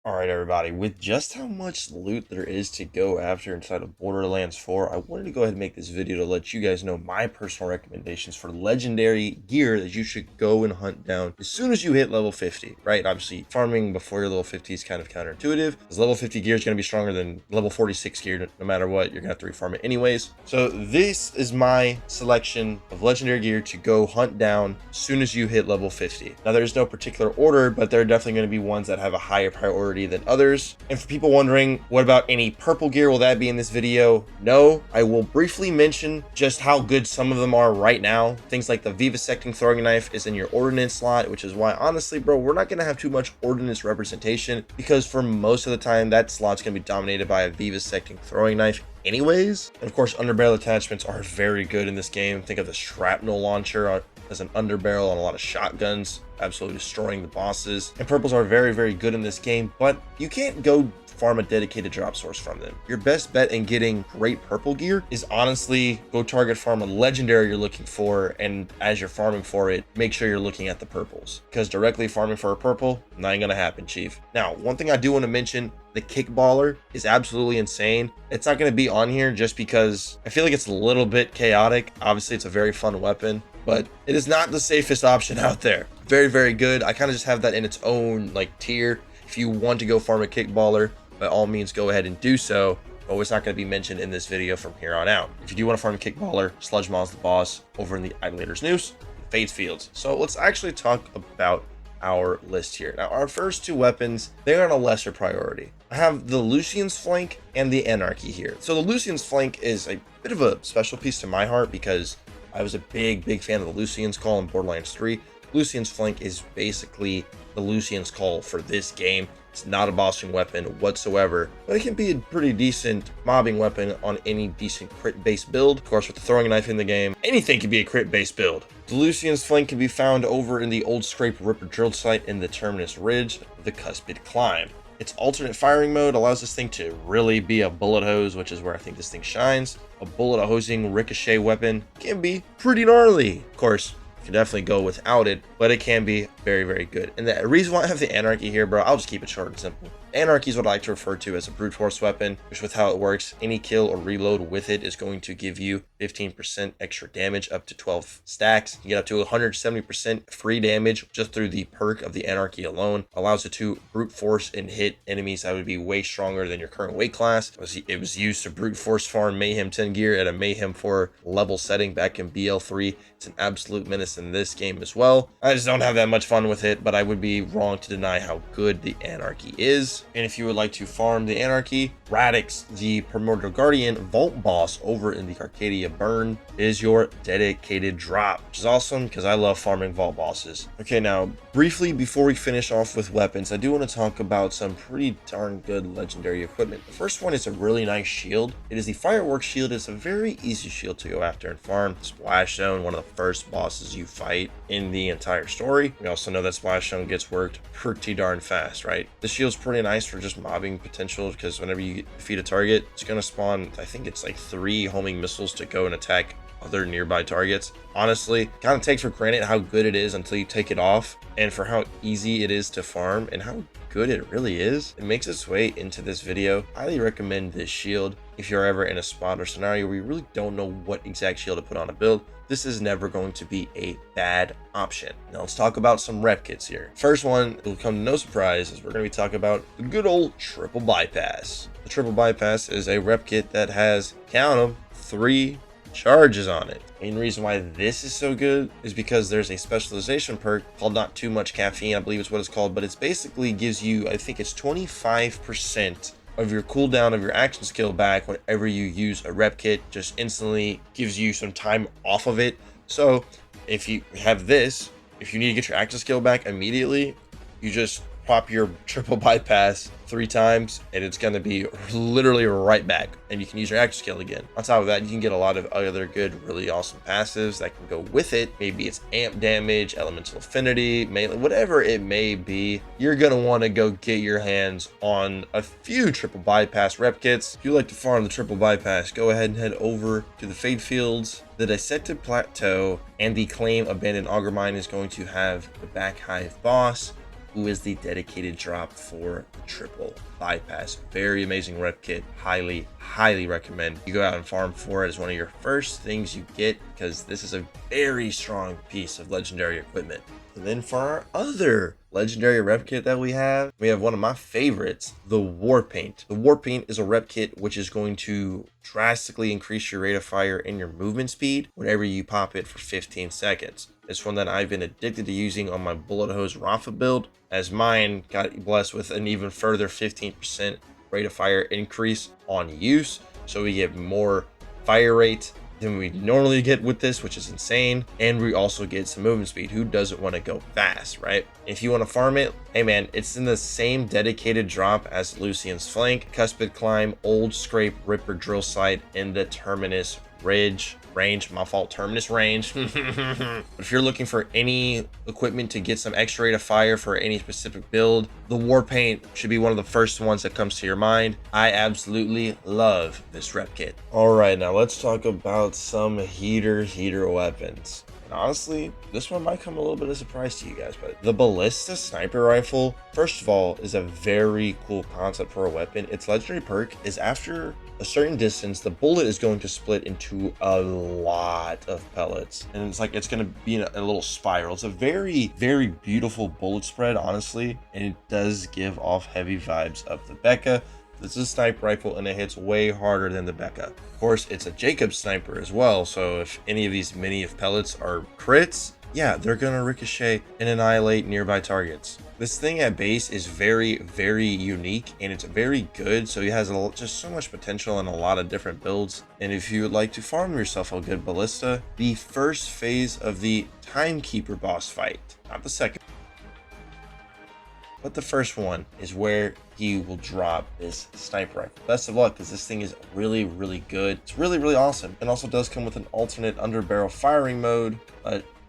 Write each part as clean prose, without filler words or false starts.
Alright everybody, with just how much loot there is to go after inside of Borderlands 4, I wanted to go ahead and make this video to let you guys know my personal recommendations for legendary gear that you should go and hunt down as soon as you hit level 50, right? Obviously, farming before your level 50 is kind of counterintuitive, because level 50 gear is going to be stronger than level 46 gear no matter what. You're going to have to refarm it anyways. So this is my selection of legendary gear to go hunt down as soon as you hit level 50. Now there's no particular order, but there are definitely going to be ones that have a higher priority than others. And for people wondering, what about any purple gear? Will that be in this video? No, I will briefly mention just how good some of them are right now. Things like the vivisecting throwing knife is in your ordnance slot, which is why honestly, bro, we're not going to have too much ordnance representation because for most of the time that slot's going to be dominated by a vivisecting throwing knife anyways. And of course, underbarrel attachments are very good in this game. Think of the shrapnel launcher as an underbarrel on a lot of shotguns, absolutely destroying the bosses. And purples are very, very good in this game, but you can't go farm a dedicated drop source from them. Your best bet in getting great purple gear is honestly go target farm a legendary you're looking for, and as you're farming for it, make sure you're looking at the purples, because directly farming for a purple, not gonna happen, chief. Now, one thing I do want to mention, the kickballer is absolutely insane. It's not going to be on here just because I feel like it's a little bit chaotic. Obviously, it's a very fun weapon, but it is not the safest option out there. Very, very good. I kind of just have that in its own like tier. If you want to go farm a kickballer, by all means, go ahead and do so. But it's not going to be mentioned in this video from here on out. If you do want to farm a kickballer, Sludge Maw's the boss over in the Idolator's Noose, Fates Fields. So let's actually talk about our list here. Now, our first two weapons, they are on a lesser priority. I have the Lucian's Flank and the Anarchy here. So the Lucian's Flank is a bit of a special piece to my heart because I was a big fan of the Lucian's Call in Borderlands 3. Lucian's Flank is basically the Lucian's Call for this game. It's not a bossing weapon whatsoever, but it can be a pretty decent mobbing weapon on any decent crit-based build. Of course, with the throwing knife in the game, anything can be a crit-based build. The Lucian's Flank can be found over in the Old Scrape Ripper drill site in the Terminus Ridge, the Cuspid Climb. Its alternate firing mode allows this thing to really be a bullet hose, which is where I think this thing shines. A bullet hosing ricochet weapon can be pretty gnarly. Of course, you can definitely go without it, but it can be very, very good. And the reason why I have the Anarchy here, bro, I'll just keep it short and simple. Anarchy is what I like to refer to as a brute force weapon, which with how it works, any kill or reload with it is going to give you 15% extra damage up to 12 stacks. You get up to 170% free damage just through the perk of the Anarchy alone. Allows it to brute force and hit enemies that would be way stronger than your current weight class. It was used to brute force farm Mayhem 10 gear at a Mayhem 4 level setting back in BL3. It's an absolute menace in this game as well. I just don't have that much fun with it, but I would be wrong to deny how good the Anarchy is. And if you would like to farm the Anarchy, Radix, the Primordial Guardian Vault boss over in the Arcadia Burn, is your dedicated drop, which is awesome because I love farming Vault bosses. Okay, now briefly before we finish off with weapons, I do want to talk about some pretty darn good legendary equipment. The first one is a really nice shield. It is the Fireworks Shield. It's a very easy shield to go after and farm. Splash Zone, one of the first bosses you fight in the entire story. We also know that Splash Zone gets worked pretty darn fast, right? The shield's pretty nice for just mobbing potential because whenever you defeat a target, it's going to spawn, I think it's like 3 homing missiles to go and attack other nearby targets. Honestly, kind of take for granted how good it is until you take it off, and for how easy it is to farm and how good it really is. It makes its way into this video. Highly recommend this shield if you're ever in a spot or scenario where you really don't know what exact shield to put on a build. This is never going to be a bad option. Now let's talk about some rep kits here. First one, it'll come to no surprise, is we're going to be talking about the good old triple bypass. The triple bypass is a rep kit that has, count them, 3 charges on it. Main reason why this is so good is because there's a specialization perk called Not Too Much Caffeine, I believe is what it's called, but it's basically gives you, I think it's 25% of your cooldown of your action skill back whenever you use a rep kit. Just instantly gives you some time off of it. So if you have this, if you need to get your action skill back immediately, you just pop your triple bypass 3 times and it's going to be literally right back, and you can use your action skill again. On top of that, you can get a lot of other good, really awesome passives that can go with it. Maybe it's amp damage, elemental affinity, melee, whatever it may be. You're going to want to go get your hands on a few triple bypass rep kits. If you like to farm the triple bypass, go ahead and head over to the Fate Fields. The Dissected Plateau and the Claim Abandoned Auger Mine is going to have the Back Hive boss. who is the dedicated drop for the triple bypass. Very amazing rep kit. Highly recommend you go out and farm for it as one of your first things you get, because this is a very strong piece of legendary equipment. And then for our other legendary rep kit that we have one of my favorites, the War Paint. The War Paint is a rep kit which is going to drastically increase your rate of fire and your movement speed whenever you pop it for 15 seconds. It's one that I've been addicted to using on my Bullet Hose Rafa build, as mine got blessed with an even further 15% rate of fire increase on use. So we get more fire rate than we normally get with this, which is insane. And we also get some movement speed. Who doesn't want to go fast, right? If you want to farm it, hey man, it's in the same dedicated drop as Lucian's Flank, Cuspid Climb, Old Scrape, Ripper Drill Site, and the Terminus Terminus range. But if you're looking for any equipment to get some extra rate of fire for any specific build, the War Paint should be one of the first ones that comes to your mind. I absolutely love this rep kit. All right, now let's talk about some heater weapons. And honestly, this one might come a little bit of a surprise to you guys, but the Ballista sniper rifle, first of all, is a very cool concept for a weapon. Its legendary perk is after a certain distance, the bullet is going to split into a lot of pellets, and it's going to be in a little spiral. It's a very beautiful bullet spread, honestly, and it does give off heavy vibes of the Becca. This is a sniper rifle and it hits way harder than the Becca. Of course, it's a Jakobs sniper as well, so if any of these mini of pellets are crits, yeah, they're gonna ricochet and annihilate nearby targets. This thing at base is very unique, and it's very good, so it has just so much potential in a lot of different builds. And if you would like to farm yourself a good ballista, the first phase of the Timekeeper boss fight, not the second, but the first one, is where he will drop this sniper rifle. Best of luck, because this thing is really good. It's really awesome. It also does come with an alternate underbarrel firing mode,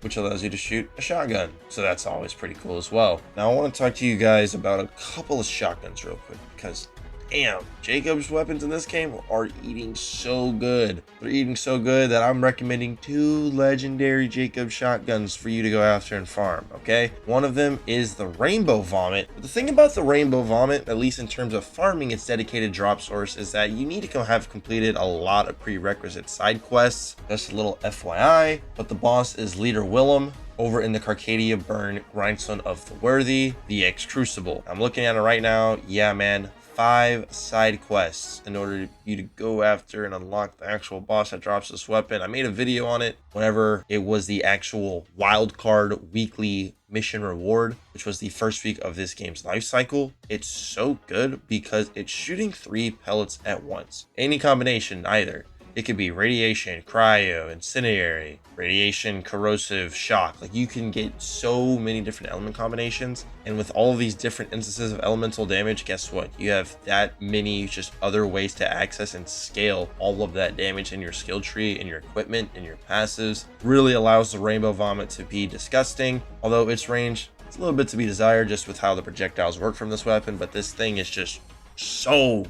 which allows you to shoot a shotgun. So that's always pretty cool as well. Now I want to talk to you guys about a couple of shotguns real quick, because damn, Jakobs weapons in this game are eating so good. They're eating so good that I'm recommending 2 legendary Jakobs shotguns for you to go after and farm, okay? One of them is the Rainbow Vomit. But the thing about the Rainbow Vomit, at least in terms of farming its dedicated drop source, is that you need to have completed a lot of prerequisite side quests. Just a little FYI, but the boss is Leader Willem over in the Carcadia Burn Grindstone of the Worthy, the X Crucible. I'm looking at it right now. Yeah, man. 5 side quests in order for you to go after and unlock the actual boss that drops this weapon. I made a video on it whenever it was the actual wildcard weekly mission reward, which was the first week of this game's life cycle. It's so good because it's shooting 3 pellets at once. Any combination either. It could be radiation, cryo, incendiary, radiation, corrosive, shock. Like, you can get so many different element combinations, and with all of these different instances of elemental damage, guess what? You have that many just other ways to access and scale all of that damage in your skill tree, in your equipment, in your passives. Really allows the Rainbow Vomit to be disgusting, although its range, it's a little bit to be desired just with how the projectiles work from this weapon, but this thing is just so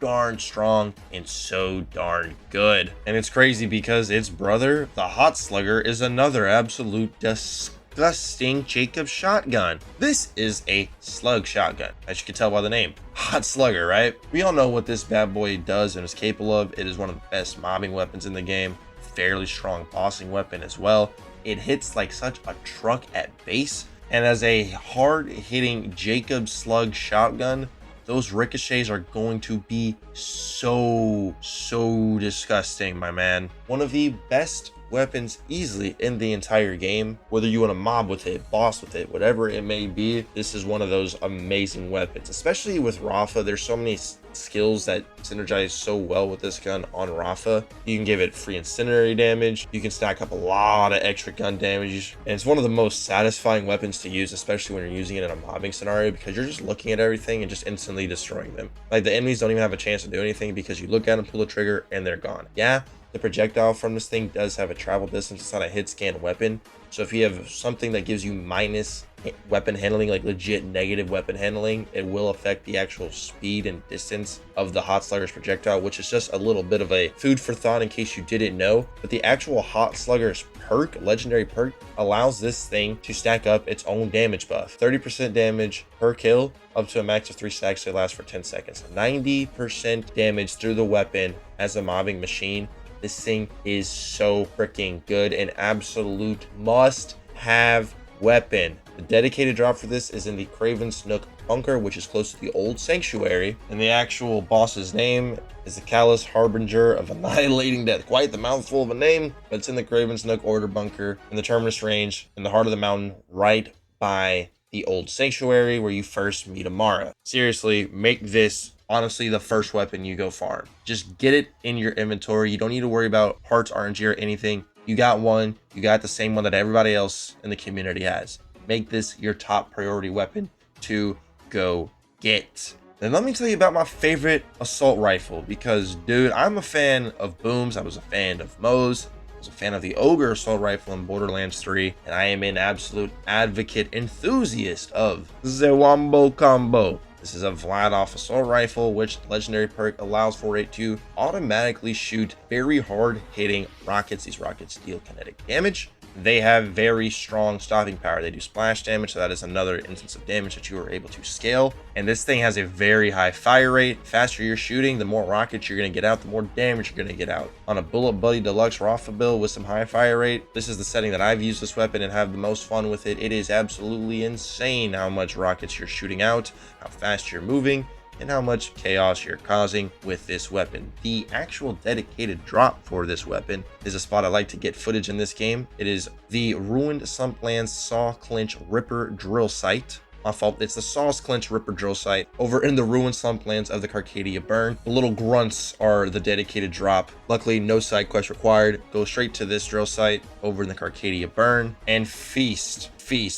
darn strong and so darn good. And it's crazy because its brother, the Hot Slugger, is another absolute disgusting Jakobs shotgun. This is a slug shotgun, as you can tell by the name, Hot Slugger, right? We all know what this bad boy does and is capable of. It is one of the best mobbing weapons in the game, fairly strong bossing weapon as well. It hits like such a truck at base, and as a hard-hitting Jakobs slug shotgun, those ricochets are going to be so disgusting, my man. One of the best weapons easily in the entire game. Whether you want to mob with it, boss with it, whatever it may be, this is one of those amazing weapons. Especially with Rafa, there's so many skills that synergize so well with this gun on Rafa. You can give it free incendiary damage, you can stack up a lot of extra gun damage, and it's one of the most satisfying weapons to use, especially when you're using it in a mobbing scenario, because you're just looking at everything and just instantly destroying them. Like, the enemies don't even have a chance to do anything because you look at them, pull the trigger, and they're gone. Yeah, the projectile from this thing does have a travel distance. It's not a hit scan weapon. So if you have something that gives you minus weapon handling, like legit negative weapon handling, it will affect the actual speed and distance of the Hot Slugger's projectile, which is just a little bit of a food for thought in case you didn't know. But the actual Hot Slugger's perk, legendary perk, allows this thing to stack up its own damage buff. 30% damage per kill, up to a max of 3 stacks, so it lasts for 10 seconds. 90% damage through the weapon as a mobbing machine. This thing is so freaking good, an absolute must-have weapon. The dedicated drop for this is in the Craven's Nook bunker, which is close to the old sanctuary, and the actual boss's name is the Callous Harbinger of Annihilating Death. Quite the mouthful of a name, but it's in the Craven's Nook order bunker in the Terminus range in the heart of the mountain, right by the old sanctuary where you first meet Amara. Seriously, make this honestly the first weapon you go farm. Just get it in your inventory. You don't need to worry about parts, RNG, or anything. You got one, you got the same one that everybody else in the community has. Make this your top priority weapon to go get. Then let me tell you about my favorite assault rifle, because dude, I'm a fan of booms. I was a fan of Moe's. I was a fan of the Ogre assault rifle in Borderlands 3, and I am an absolute advocate, enthusiast of the Wombo Combo. This is a Vladoff assault rifle, which legendary perk allows for it to automatically shoot very hard hitting rockets. These rockets deal kinetic damage. They have very strong stopping power. They do splash damage, so that is another instance of damage that you are able to scale. And this thing has a very high fire rate. The faster you're shooting, the more rockets you're going to get out, the more damage you're going to get out. On a Bullet Buddy Deluxe Rafa build with some high fire rate, this is the setting that I've used this weapon and have the most fun with it. It is absolutely insane how much rockets you're shooting out, how fast you're moving, and how much chaos you're causing with this weapon. The actual dedicated drop for this weapon is a spot I like to get footage in this game. It is the Ruined Sumplands Saw Clinch Ripper Drill Site. My fault, it's the Saw's Clinch Ripper Drill Site over in the Ruined Slumplands of the Carcadia Burn. The little grunts are the dedicated drop. Luckily, no side quest required. Go straight to this drill site over in the Carcadia Burn and feast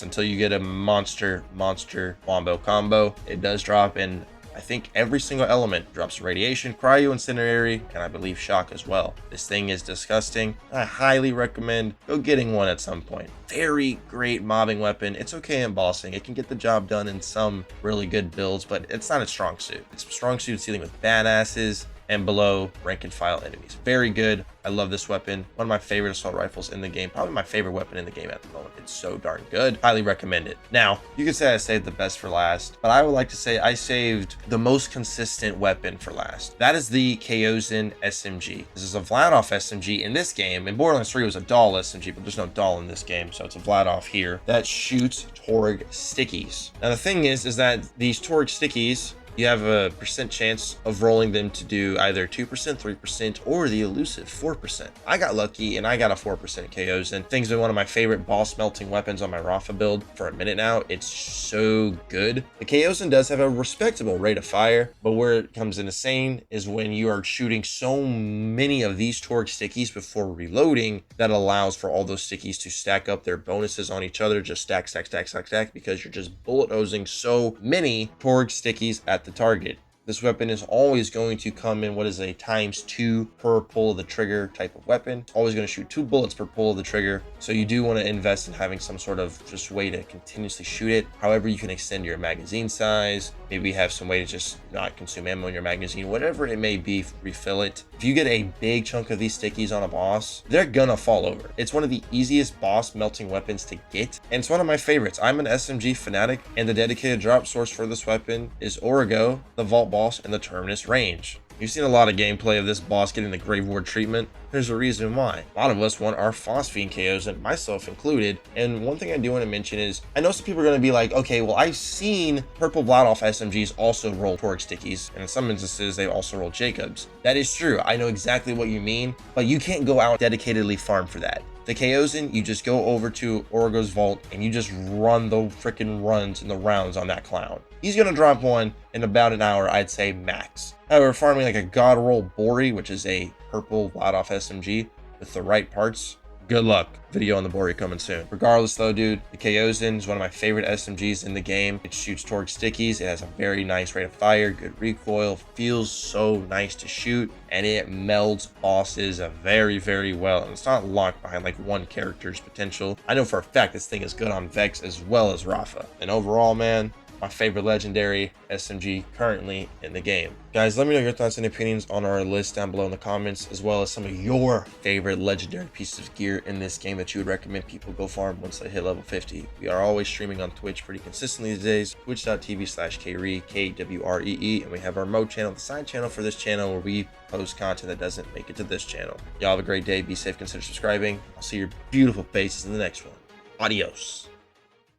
until you get a monster Wombo Combo. It does drop in, I think, every single element. Drops radiation, cryo, incendiary, and I believe shock as well. This thing is disgusting. I highly recommend go getting one at some point. Very great mobbing weapon. It's okay in bossing. It can get the job done in some really good builds, but it's not a strong suit. It's a strong suit dealing with badasses and below rank and file enemies. Very good. I love this weapon. One of my favorite assault rifles in the game. Probably my favorite weapon in the game at the moment. It's so darn good. Highly recommend it. Now, you could say I saved the best for last, but I would like to say I saved the most consistent weapon for last. That is the Kaoson SMG. This is a Vladoff SMG in this game. In Borderlands 3, it was a doll SMG, but there's no doll in this game, so it's a Vladoff here that shoots Torg stickies. Now, the thing is that these Torg stickies, you have a % chance of rolling them to do either 2%, 3%, or the elusive 4%. I got lucky and I got a 4% Kaoson. Thing's been one of my favorite boss melting weapons on my Rafa build for a minute now. It's so good. The Kaoson does have a respectable rate of fire, but where it comes insane is when you are shooting so many of these Torg stickies before reloading that allows for all those stickies to stack up their bonuses on each other. Just stack, because you're just bullet hosing so many Torg stickies at the target. This weapon is always going to come in what is a ×2 per pull of the trigger type of weapon. It's always going to shoot 2 bullets per pull of the trigger. So you do want to invest in having some sort of just way to continuously shoot it. However, you can extend your magazine size. Maybe have some way to just not consume ammo in your magazine, whatever it may be, refill it. If you get a big chunk of these stickies on a boss, they're gonna fall over. It's one of the easiest boss melting weapons to get, and it's one of my favorites. I'm an SMG fanatic, and the dedicated drop source for this weapon is Origo, the Vault boss in the Terminus range. You've seen a lot of gameplay of this boss getting the Grave Ward treatment. There's a reason why. A lot of us want our Phosphine Kaoson, myself included. And one thing I do want to mention is, I know some people are going to be like, okay, well, I've seen Purple Vladoff SMGs also roll Torg stickies, and in some instances, they also roll Jakobs. That is true. I know exactly what you mean, but you can't go out dedicatedly farm for that. The Kaoson, you just go over to Origo's vault and you just run the freaking runs and the rounds on that clown. He's going to drop one in about an hour, I'd say max. However, farming like a God Roll Bori, which is a purple Vladoff SMG with the right parts, Good luck. Video on the board coming soon. Regardless though, dude, the Kaoson is one of my favorite SMGs in the game. It shoots torque stickies. It has a very nice rate of fire, good recoil, feels so nice to shoot, and it melds bosses very, very well. And it's not locked behind like one character's potential. I know for a fact this thing is good on Vex as well as Rafa. And overall, man, my favorite legendary SMG currently in the game. Guys, let me know your thoughts and opinions on our list down below in the comments, as well as some of your favorite legendary pieces of gear in this game that you would recommend people go farm once they hit level 50. We are always streaming on Twitch pretty consistently these days, twitch.tv/Kwree, Kwree, and we have our Mo channel, the side channel for this channel, where we post content that doesn't make it to this channel. Y'all have a great day, be safe, consider subscribing. I'll see your beautiful faces in the next one. Adios.